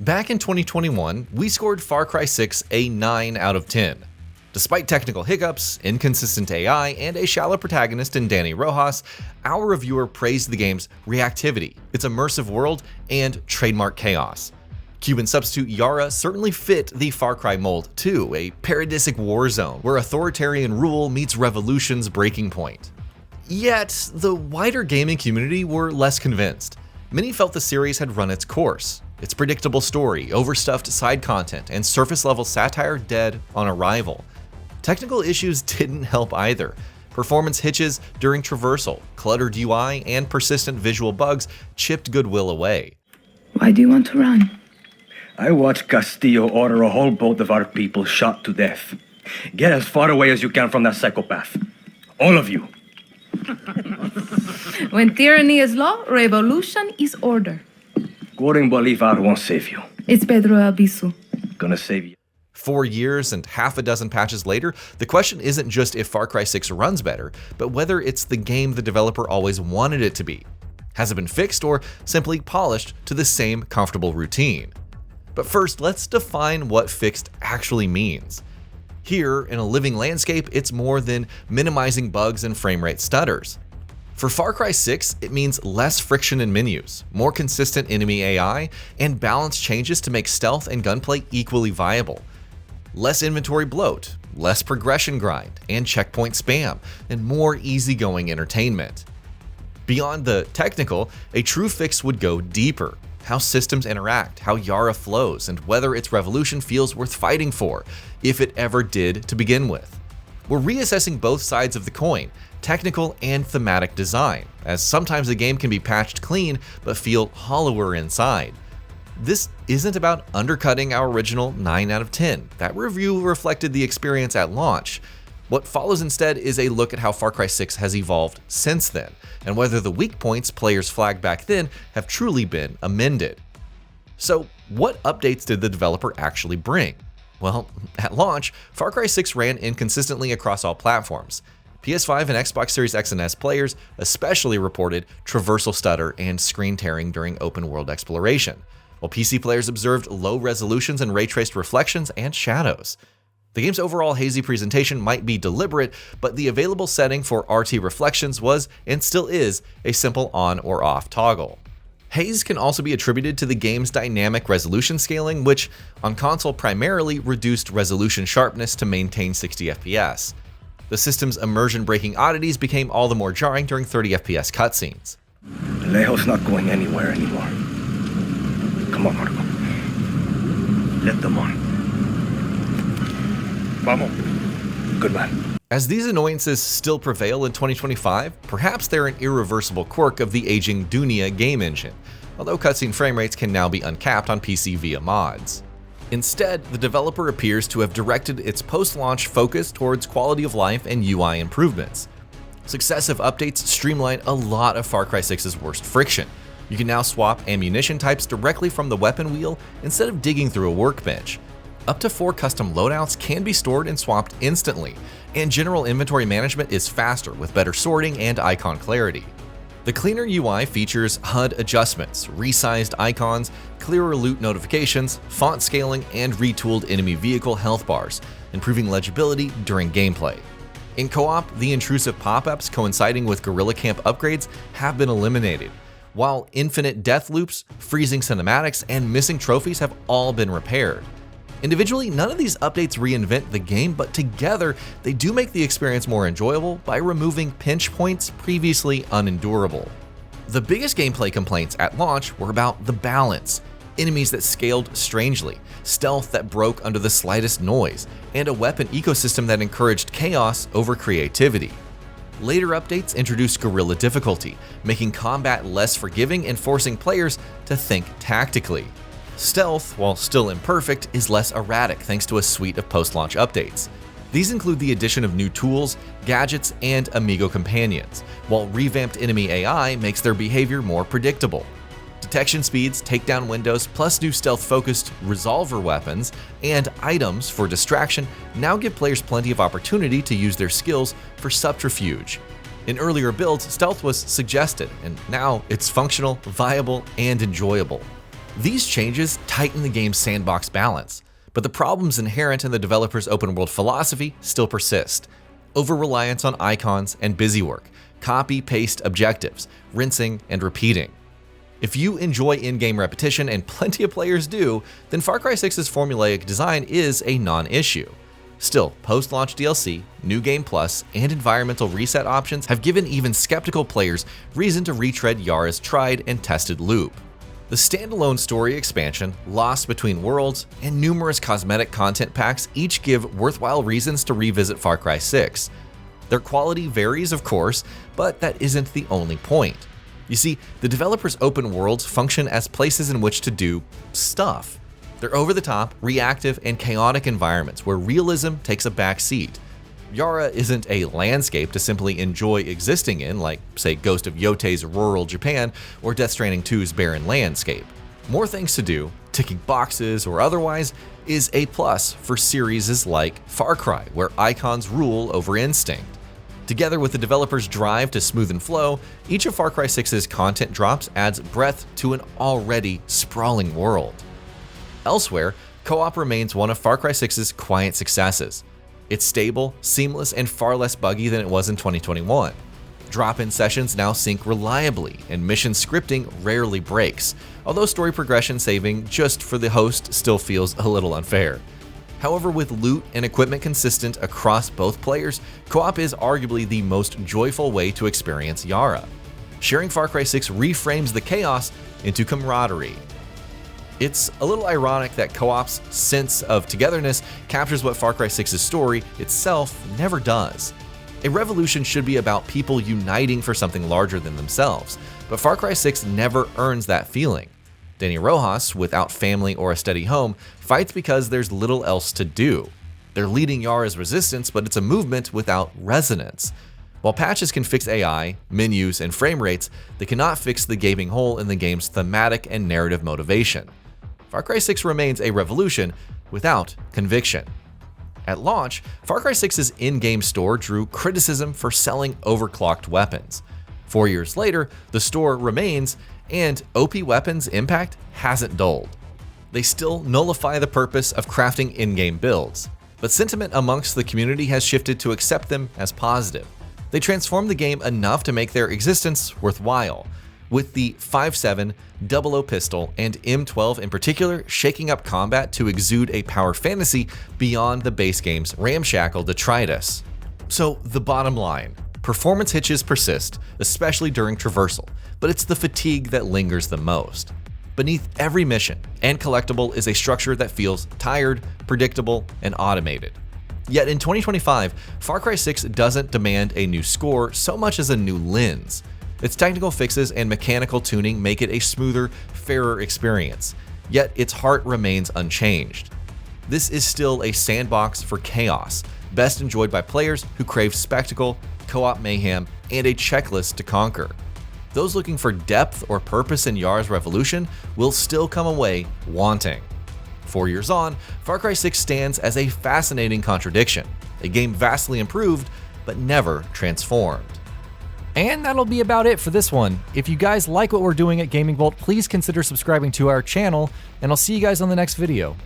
Back in 2021, we scored Far Cry 6 a 9 out of 10. Despite technical hiccups, inconsistent AI, and a shallow protagonist in Danny Rojas, our reviewer praised the game's reactivity, its immersive world, and trademark chaos. Cuban substitute Yara certainly fit the Far Cry mold too, a paradisic war zone where authoritarian rule meets revolution's breaking point. Yet, the wider gaming community were less convinced. Many felt the series had run its course. Its predictable story, overstuffed side content, and surface-level satire dead on arrival. Technical issues didn't help either. Performance hitches during traversal, cluttered UI, and persistent visual bugs chipped goodwill away. Why do you want to run? I watched Castillo order a whole boat of our people shot to death. Get as far away as you can from that psychopath. All of you. When tyranny is law, revolution is order. Quoting Bolivar won't save you. It's Pedro Albizu. Gonna save you. 4 years and half a dozen patches later, the question isn't just if Far Cry 6 runs better, but whether it's the game the developer always wanted it to be. Has it been fixed or simply polished to the same comfortable routine? But first, let's define what fixed actually means. Here, in a living landscape, it's more than minimizing bugs and frame rate stutters. For Far Cry 6, it means less friction in menus, more consistent enemy AI, and balanced changes to make stealth and gunplay equally viable. Less inventory bloat, less progression grind, and checkpoint spam, and more easygoing entertainment. Beyond the technical, a true fix would go deeper. How systems interact, how Yara flows, and whether its revolution feels worth fighting for, if it ever did to begin with. We're reassessing both sides of the coin, technical and thematic design, as sometimes a game can be patched clean but feel hollower inside. This isn't about undercutting our original 9 out of 10. That review reflected the experience at launch. What follows instead is a look at how Far Cry 6 has evolved since then, and whether the weak points players flagged back then have truly been amended. So, what updates did the developer actually bring? Well, at launch, Far Cry 6 ran inconsistently across all platforms. PS5 and Xbox Series X and S players especially reported traversal stutter and screen tearing during open-world exploration, while PC players observed low resolutions and ray-traced reflections and shadows. The game's overall hazy presentation might be deliberate, but the available setting for RT reflections was, and still is, a simple on or off toggle. Haze can also be attributed to the game's dynamic resolution scaling, which, on console primarily, reduced resolution sharpness to maintain 60 FPS. The system's immersion-breaking oddities became all the more jarring during 30 FPS cutscenes. Alejo's not going anywhere anymore. Come on, Marco. Let them on. Vamos. Good man. As these annoyances still prevail in 2025, perhaps they're an irreversible quirk of the aging Dunia game engine, although cutscene frame rates can now be uncapped on PC via mods. Instead, the developer appears to have directed its post-launch focus towards quality of life and UI improvements. Successive updates streamline a lot of Far Cry 6's worst friction. You can now swap ammunition types directly from the weapon wheel instead of digging through a workbench. Up to 4 custom loadouts can be stored and swapped instantly, and general inventory management is faster with better sorting and icon clarity. The cleaner UI features HUD adjustments, resized icons, clearer loot notifications, font scaling, and retooled enemy vehicle health bars, improving legibility during gameplay. In co-op, the intrusive pop-ups coinciding with Guerrilla Camp upgrades have been eliminated, while infinite death loops, freezing cinematics, and missing trophies have all been repaired. Individually, none of these updates reinvent the game, but together, they do make the experience more enjoyable by removing pinch points previously unendurable. The biggest gameplay complaints at launch were about the balance, enemies that scaled strangely, stealth that broke under the slightest noise, and a weapon ecosystem that encouraged chaos over creativity. Later updates introduced guerrilla difficulty, making combat less forgiving and forcing players to think tactically. Stealth, while still imperfect, is less erratic thanks to a suite of post-launch updates. These include the addition of new tools, gadgets, and amigo companions, while revamped enemy AI makes their behavior more predictable. Detection speeds, takedown windows, plus new stealth-focused resolver weapons and items for distraction now give players plenty of opportunity to use their skills for subterfuge. In earlier builds, stealth was suggested, and now it's functional, viable, and enjoyable. These changes tighten the game's sandbox balance, but the problems inherent in the developer's open-world philosophy still persist. Over-reliance on icons and busywork, copy-paste objectives, rinsing and repeating. If you enjoy in-game repetition, and plenty of players do, then Far Cry 6's formulaic design is a non-issue. Still, post-launch DLC, New Game Plus, and environmental reset options have given even skeptical players reason to retread Yara's tried and tested loop. The standalone story expansion, Lost Between Worlds, and numerous cosmetic content packs each give worthwhile reasons to revisit Far Cry 6. Their quality varies, of course, but that isn't the only point. You see, the developer's open worlds function as places in which to do stuff. They're over-the-top, reactive, and chaotic environments where realism takes a back seat. Yara isn't a landscape to simply enjoy existing in, like, say, Ghost of Yotei's rural Japan or Death Stranding 2's barren landscape. More things to do, ticking boxes or otherwise, is a plus for series like Far Cry, where icons rule over instinct. Together with the developer's drive to smoothen flow, each of Far Cry 6's content drops adds breadth to an already sprawling world. Elsewhere, co-op remains one of Far Cry 6's quiet successes. It's stable, seamless, and far less buggy than it was in 2021. Drop-in sessions now sync reliably, and mission scripting rarely breaks, although story progression saving just for the host still feels a little unfair. However, with loot and equipment consistent across both players, co-op is arguably the most joyful way to experience Yara. Sharing Far Cry 6 reframes the chaos into camaraderie. It's a little ironic that co-op's sense of togetherness captures what Far Cry 6's story itself never does. A revolution should be about people uniting for something larger than themselves, but Far Cry 6 never earns that feeling. Danny Rojas, without family or a steady home, fights because there's little else to do. They're leading Yara's resistance, but it's a movement without resonance. While patches can fix AI, menus, and frame rates, they cannot fix the gaping hole in the game's thematic and narrative motivation. Far Cry 6 remains a revolution without conviction. At launch, Far Cry 6's in-game store drew criticism for selling overclocked weapons. 4 years later, the store remains, and OP weapons' impact hasn't dulled. They still nullify the purpose of crafting in-game builds, but sentiment amongst the community has shifted to accept them as positive. They transform the game enough to make their existence worthwhile, with the 5.7, 00 pistol, and M12 in particular shaking up combat to exude a power fantasy beyond the base game's ramshackle detritus. So the bottom line, performance hitches persist, especially during traversal, but it's the fatigue that lingers the most. Beneath every mission and collectible is a structure that feels tired, predictable, and automated. Yet in 2025, Far Cry 6 doesn't demand a new score so much as a new lens. Its technical fixes and mechanical tuning make it a smoother, fairer experience, yet its heart remains unchanged. This is still a sandbox for chaos, best enjoyed by players who crave spectacle, co-op mayhem, and a checklist to conquer. Those looking for depth or purpose in Yara's revolution will still come away wanting. 4 years on, Far Cry 6 stands as a fascinating contradiction, a game vastly improved, but never transformed. And that'll be about it for this one. If you guys like what we're doing at Gaming Vault, please consider subscribing to our channel, and I'll see you guys on the next video.